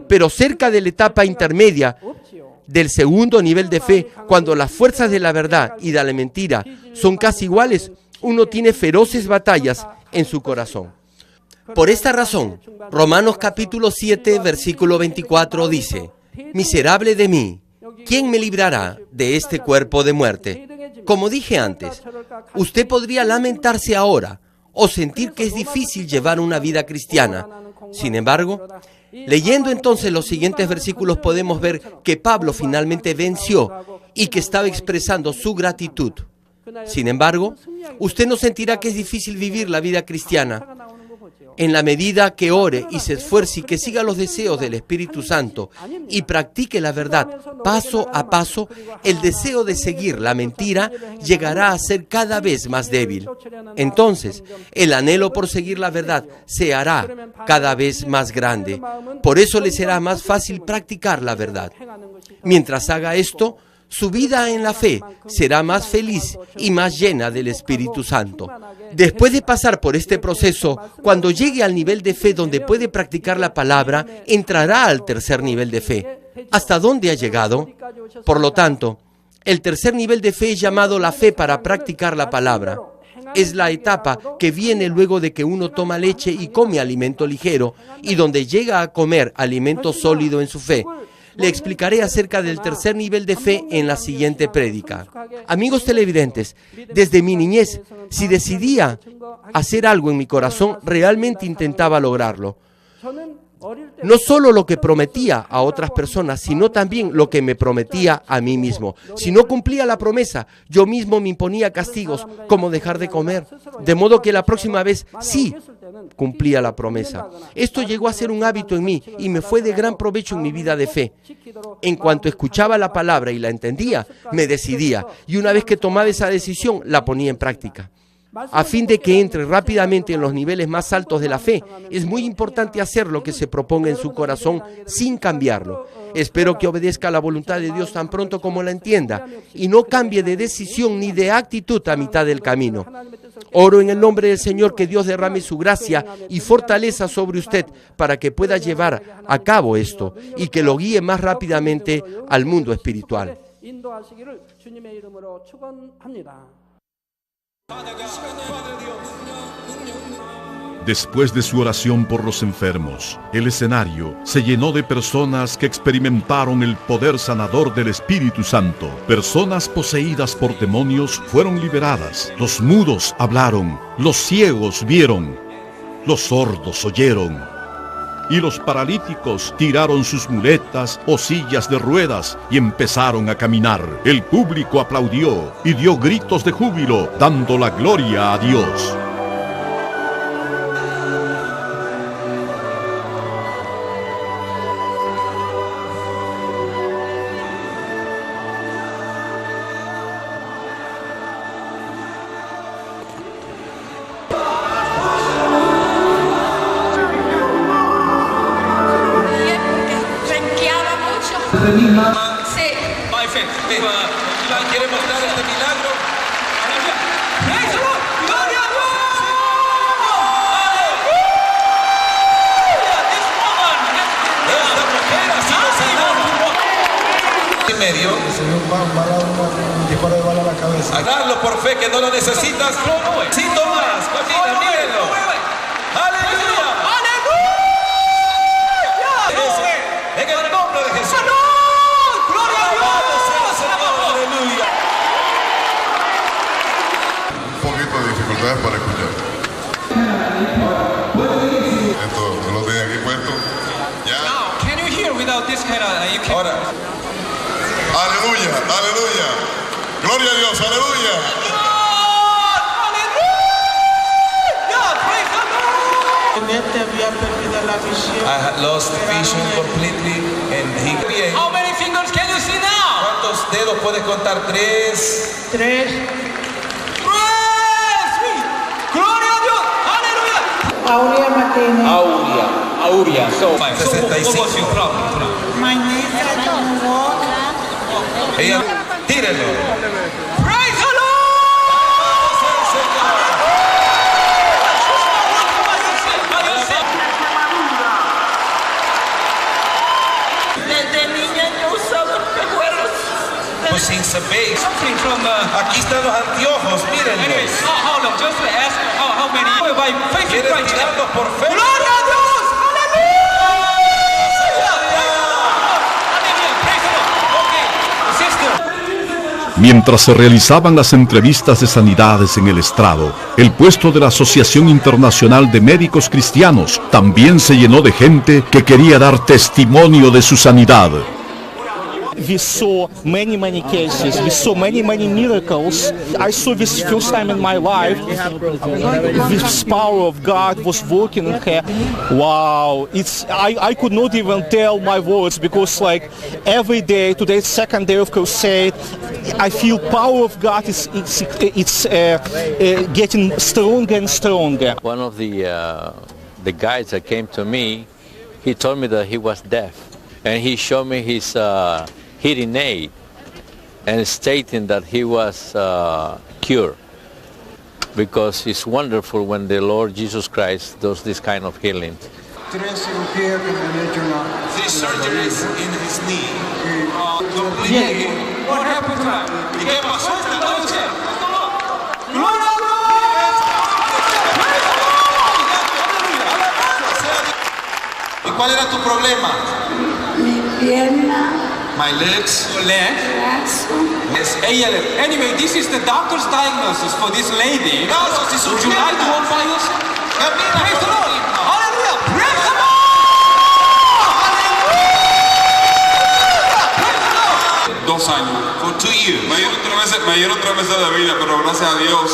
Pero cerca de la etapa intermedia del segundo nivel de fe, cuando las fuerzas de la verdad y de la mentira son casi iguales, uno tiene feroces batallas en su corazón. Por esta razón, Romanos capítulo 7, versículo 24 dice: «Miserable de mí, ¿quién me librará de este cuerpo de muerte?». Como dije antes, usted podría lamentarse ahora o sentir que es difícil llevar una vida cristiana. Sin embargo, leyendo entonces los siguientes versículos podemos ver que Pablo finalmente venció y que estaba expresando su gratitud. Sin embargo, usted no sentirá que es difícil vivir la vida cristiana. En la medida que ore y se esfuerce y que siga los deseos del Espíritu Santo y practique la verdad paso a paso, el deseo de seguir la mentira llegará a ser cada vez más débil. Entonces, el anhelo por seguir la verdad se hará cada vez más grande. Por eso le será más fácil practicar la verdad. Mientras haga esto, su vida en la fe será más feliz y más llena del Espíritu Santo. Después de pasar por este proceso, cuando llegue al nivel de fe donde puede practicar la palabra, entrará al tercer nivel de fe. ¿Hasta dónde ha llegado? Por lo tanto, El tercer nivel de fe es llamado la fe para practicar la palabra. Es la etapa que viene luego de que uno toma leche y come alimento ligero y donde llega a comer alimento sólido en su fe. Le explicaré acerca del tercer nivel de fe en la siguiente prédica. Amigos televidentes, desde mi niñez, si decidía hacer algo en mi corazón, realmente intentaba lograrlo. No solo lo que prometía a otras personas, sino también lo que me prometía a mí mismo. Si no cumplía la promesa, yo mismo me imponía castigos, como dejar de comer, de modo que la próxima vez sí cumplía la promesa. Esto llegó a ser un hábito en mí y me fue de gran provecho en mi vida de fe. En cuanto escuchaba la palabra y la entendía, me decidía, y una vez que tomaba esa decisión, la ponía en práctica. A fin de que entre rápidamente en los niveles más altos de la fe, es muy importante hacer lo que se proponga en su corazón sin cambiarlo. Espero que obedezca a la voluntad de Dios tan pronto como la entienda y no cambie de decisión ni de actitud a mitad del camino. Oro en el nombre del Señor que Dios derrame su gracia y fortaleza sobre usted para que pueda llevar a cabo esto y que lo guíe más rápidamente al mundo espiritual. Después de su oración por los enfermos, el escenario se llenó de personas que experimentaron el poder sanador del Espíritu Santo. Personas poseídas por demonios fueron liberadas. Los mudos hablaron, los ciegos vieron, los sordos oyeron. Y los paralíticos tiraron sus muletas o sillas de ruedas y empezaron a caminar. El público aplaudió y dio gritos de júbilo, dando la gloria a Dios. Sí. ¿Quiere mostrar este milagro? ¡Gloria a Dios! ¡Esta mujer ha sido sanada! En medio. El Señor va a dar un disparo de bala a la cabeza. Agarrarlo por fe que no lo necesitas. Sí, Tomás, camina, mírenlo. ¡Aleluya! En el nombre de Jesús. ¡Gloria a Dios! ¡Aleluya! Un poquito de dificultades para escuchar. Esto no lo tenía aquí puesto. Ya. Can you hear without this kind of... Ahora. Aleluya, aleluya. Gloria a Dios, aleluya. I had lost vision completely and he... How many fingers can you see now? ¿Cuántos dedos puedes contar? ¿Tres? ¡Gloria a Dios! ¡Aleluya! Aurea Martínez. Aurea. So, 65. My knees don't walk. Ella, tírenlo. Praise the Lord. Desde niña yo usaba espejuelos. Since a babe. Aquí están los anteojos, mírenlos. ¿Quieres tirarlos por fe? ¡Gloria a Dios! Mientras se realizaban las entrevistas de sanidades en el estrado, el puesto de la Asociación Internacional de Médicos Cristianos también se llenó de gente que quería dar testimonio de su sanidad. We saw many cases, we saw many miracles. I saw this first time in my life. This power of God was working in her. Wow, I could not even tell my words because like every day, today's second day of crusade, I feel power of God is getting stronger and stronger. One of the guys that came to me, he told me that he was deaf, and he showed me his hearing aid and stating that he was cured, because it's wonderful when the Lord Jesus Christ does this kind of healing. 3 cirugías que me han hecho en la... 3 surgeries in his knee. Completely ¿Y qué pasó esta noche? ¿Y cuál era tu problema? Mi pierna. My legs. Your leg. Yes, ALS. Anyway, this is the doctor's diagnosis for this lady. Would you like to walk by yourself? Praise the Lord. Hallelujah. Praise the Lord. Hallelujah. 2 años. For 2 years. Me dieron 3 meses de vida, pero gracias a Dios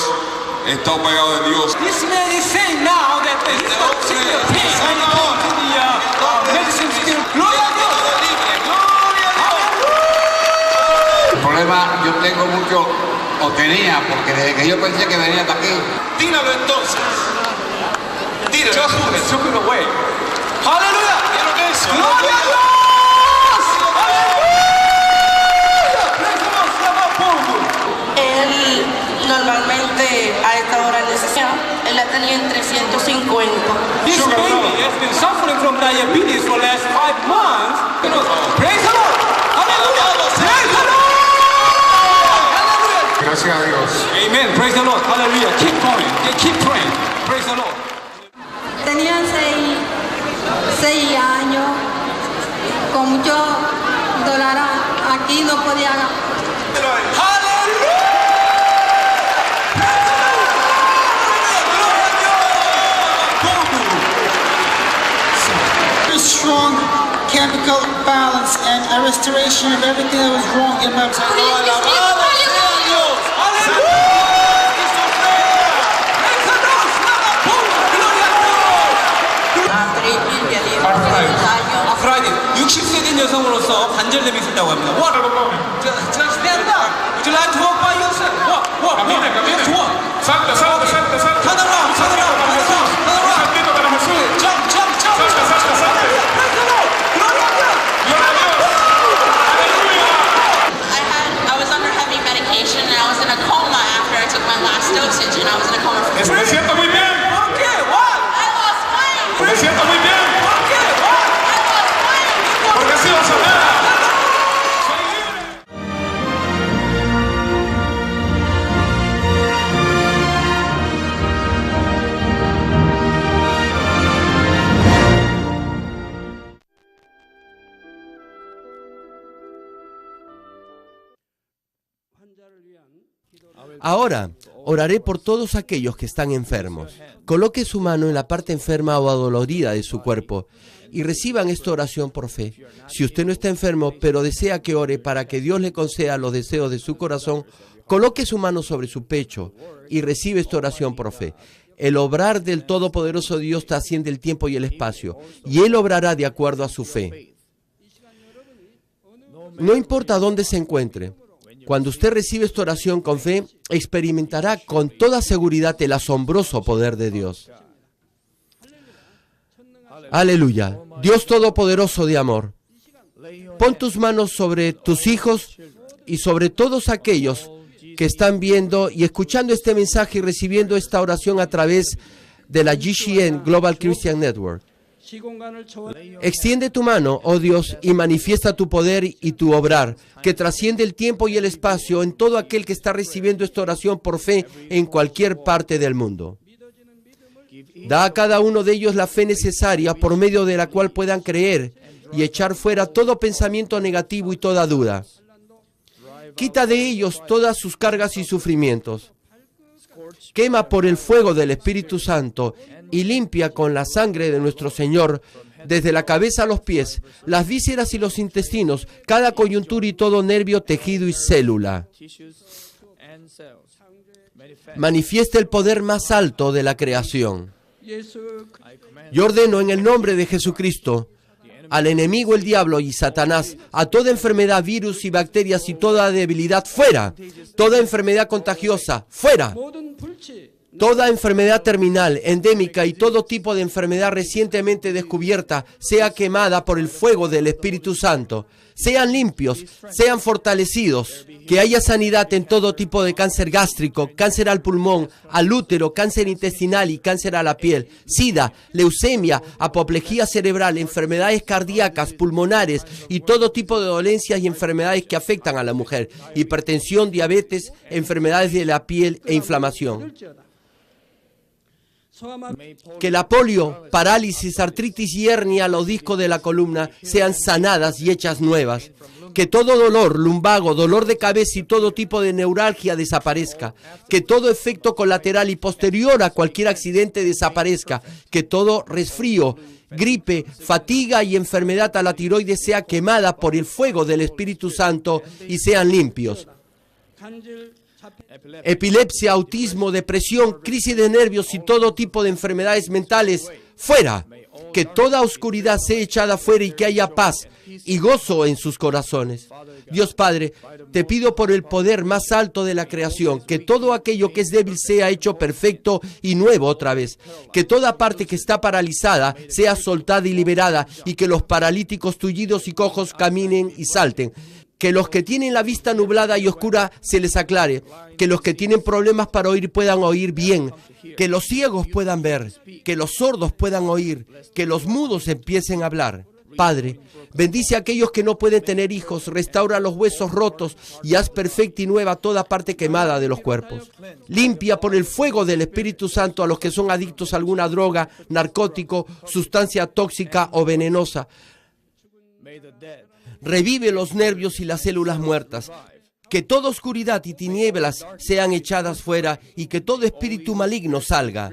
he estado pegado de Dios. This man is saying now that he's not seeing the pain when he goes to the medicine still. Glory to God. El problema yo tengo mucho, o tenía, porque desde que yo pensé que venía hasta aquí. Tíralo entonces. Tíralo. Just took it away. Hallelujah. ¿Vieron eso? Gloria a Dios. Él normalmente a esta hora necesita, él la tenía en 350. This baby has been suffering from diabetes for the last 5 months. Praise the Lord. Hallelujah. Praise the Lord. Gracias a Dios. Amen. Praise the Lord. Hallelujah. Keep going. Keep praying. Praise the Lord. Tenía 6 años, con mucho dolor aquí, no podía. Very strong chemical balance and a restoration of everything that was wrong in my body. 아프라이드 60세 된 여성으로서 관절염이 있었다고 합니다. What? Just stand up. Would you like to walk by yourself? Walk. Camina. Salta. Turn around. Jump. I was under heavy medication and I was in a coma after I took my last dosage and I was in a coma for 4 Me siento muy bien. ¿Por qué? What? I lost weight. Me siento muy bien. ¿Por qué? What? I lost weight. Porque he sido sanada. Ahora, oraré por todos aquellos que están enfermos. Coloque su mano en la parte enferma o adolorida de su cuerpo y reciban esta oración por fe. Si usted no está enfermo, pero desea que ore para que Dios le conceda los deseos de su corazón, coloque su mano sobre su pecho y recibe esta oración por fe. El obrar del Todopoderoso Dios trasciende el tiempo y el espacio, y Él obrará de acuerdo a su fe. No importa dónde se encuentre, cuando usted recibe esta oración con fe, experimentará con toda seguridad el asombroso poder de Dios. Aleluya. Dios Todopoderoso de amor, pon tus manos sobre tus hijos y sobre todos aquellos que están viendo y escuchando este mensaje y recibiendo esta oración a través de la GCN Global Christian Network. Extiende tu mano, oh Dios, y manifiesta tu poder y tu obrar, que trasciende el tiempo y el espacio en todo aquel que está recibiendo esta oración por fe en cualquier parte del mundo. Da a cada uno de ellos la fe necesaria por medio de la cual puedan creer y echar fuera todo pensamiento negativo y toda duda. Quita de ellos todas sus cargas y sufrimientos. Quema por el fuego del Espíritu Santo y limpia con la sangre de nuestro Señor, desde la cabeza a los pies, las vísceras y los intestinos, cada coyuntura y todo nervio, tejido y célula. Manifiesta el poder más alto de la creación. Yo ordeno en el nombre de Jesucristo al enemigo, el diablo y Satanás, a toda enfermedad, virus y bacterias y toda debilidad, fuera. Toda enfermedad contagiosa, fuera. Toda enfermedad terminal, endémica y todo tipo de enfermedad recientemente descubierta sea quemada por el fuego del Espíritu Santo. Sean limpios, sean fortalecidos, que haya sanidad en todo tipo de cáncer gástrico, cáncer al pulmón, al útero, cáncer intestinal y cáncer a la piel, sida, leucemia, apoplejía cerebral, enfermedades cardíacas, pulmonares y todo tipo de dolencias y enfermedades que afectan a la mujer, hipertensión, diabetes, enfermedades de la piel e inflamación. Que la polio, parálisis, artritis y hernia, los discos de la columna sean sanadas y hechas nuevas. Que todo dolor, lumbago, dolor de cabeza y todo tipo de neuralgia desaparezca. Que todo efecto colateral y posterior a cualquier accidente desaparezca. Que todo resfrío, gripe, fatiga y enfermedad a la tiroides sea quemada por el fuego del Espíritu Santo y sean limpios. Epilepsia, autismo, depresión, crisis de nervios y todo tipo de enfermedades mentales, fuera. Que toda oscuridad sea echada fuera y que haya paz y gozo en sus corazones. Dios Padre, te pido por el poder más alto de la creación, que todo aquello que es débil sea hecho perfecto y nuevo otra vez. Que toda parte que está paralizada sea soltada y liberada y que los paralíticos, tullidos y cojos caminen y salten. Que los que tienen la vista nublada y oscura se les aclare. Que los que tienen problemas para oír puedan oír bien. Que los ciegos puedan ver. Que los sordos puedan oír. Que los mudos empiecen a hablar. Padre, bendice a aquellos que no pueden tener hijos. Restaura los huesos rotos y haz perfecta y nueva toda parte quemada de los cuerpos. Limpia por el fuego del Espíritu Santo a los que son adictos a alguna droga, narcótico, sustancia tóxica o venenosa. Revive los nervios y las células muertas. Que toda oscuridad y tinieblas sean echadas fuera y que todo espíritu maligno salga.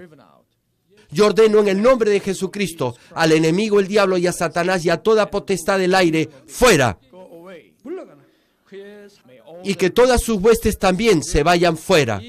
Yo ordeno en el nombre de Jesucristo al enemigo, el diablo y a Satanás y a toda potestad del aire, fuera. Y que todas sus huestes también se vayan fuera.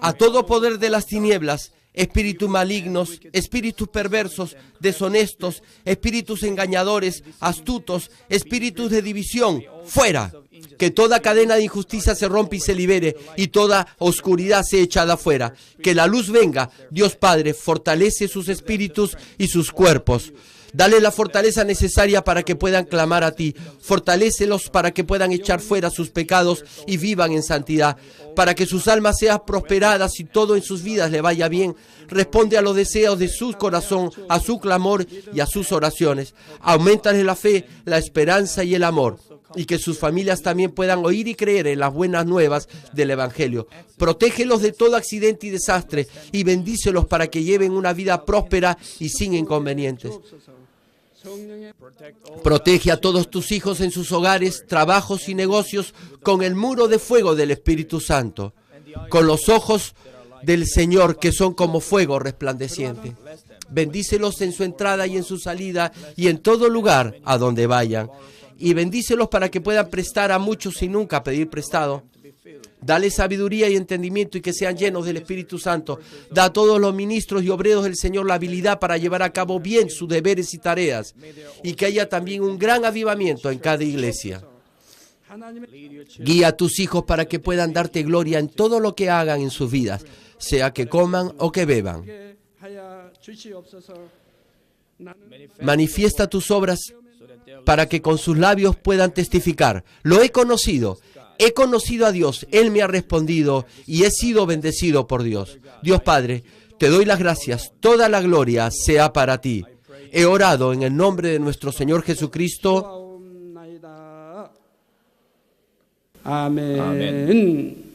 A todo poder de las tinieblas, espíritus malignos, espíritus perversos, deshonestos, espíritus engañadores, astutos, espíritus de división, fuera. Que toda cadena de injusticia se rompa y se libere y toda oscuridad sea echada fuera. Que la luz venga. Dios Padre, fortalece sus espíritus y sus cuerpos. Dale la fortaleza necesaria para que puedan clamar a ti. Fortalécelos para que puedan echar fuera sus pecados y vivan en santidad. Para que sus almas sean prosperadas y todo en sus vidas le vaya bien. Responde a los deseos de su corazón, a su clamor y a sus oraciones. Auméntale la fe, la esperanza y el amor. Y que sus familias también puedan oír y creer en las buenas nuevas del Evangelio. Protégelos de todo accidente y desastre y bendícelos para que lleven una vida próspera y sin inconvenientes. Protege a todos tus hijos en sus hogares, trabajos y negocios con el muro de fuego del Espíritu Santo, con los ojos del Señor que son como fuego resplandeciente. Bendícelos en su entrada y en su salida y en todo lugar a donde vayan. Y bendícelos para que puedan prestar a muchos sin nunca pedir prestado. Dale sabiduría y entendimiento y que sean llenos del Espíritu Santo. Da a todos los ministros y obreros del Señor la habilidad para llevar a cabo bien sus deberes y tareas. Y que haya también un gran avivamiento en cada iglesia. Guía a tus hijos para que puedan darte gloria en todo lo que hagan en sus vidas, sea que coman o que beban. Manifiesta tus obras para que con sus labios puedan testificar. Lo he conocido a Dios, Él me ha respondido y he sido bendecido por Dios. Dios Padre, te doy las gracias, toda la gloria sea para ti. He orado en el nombre de nuestro Señor Jesucristo. Amén.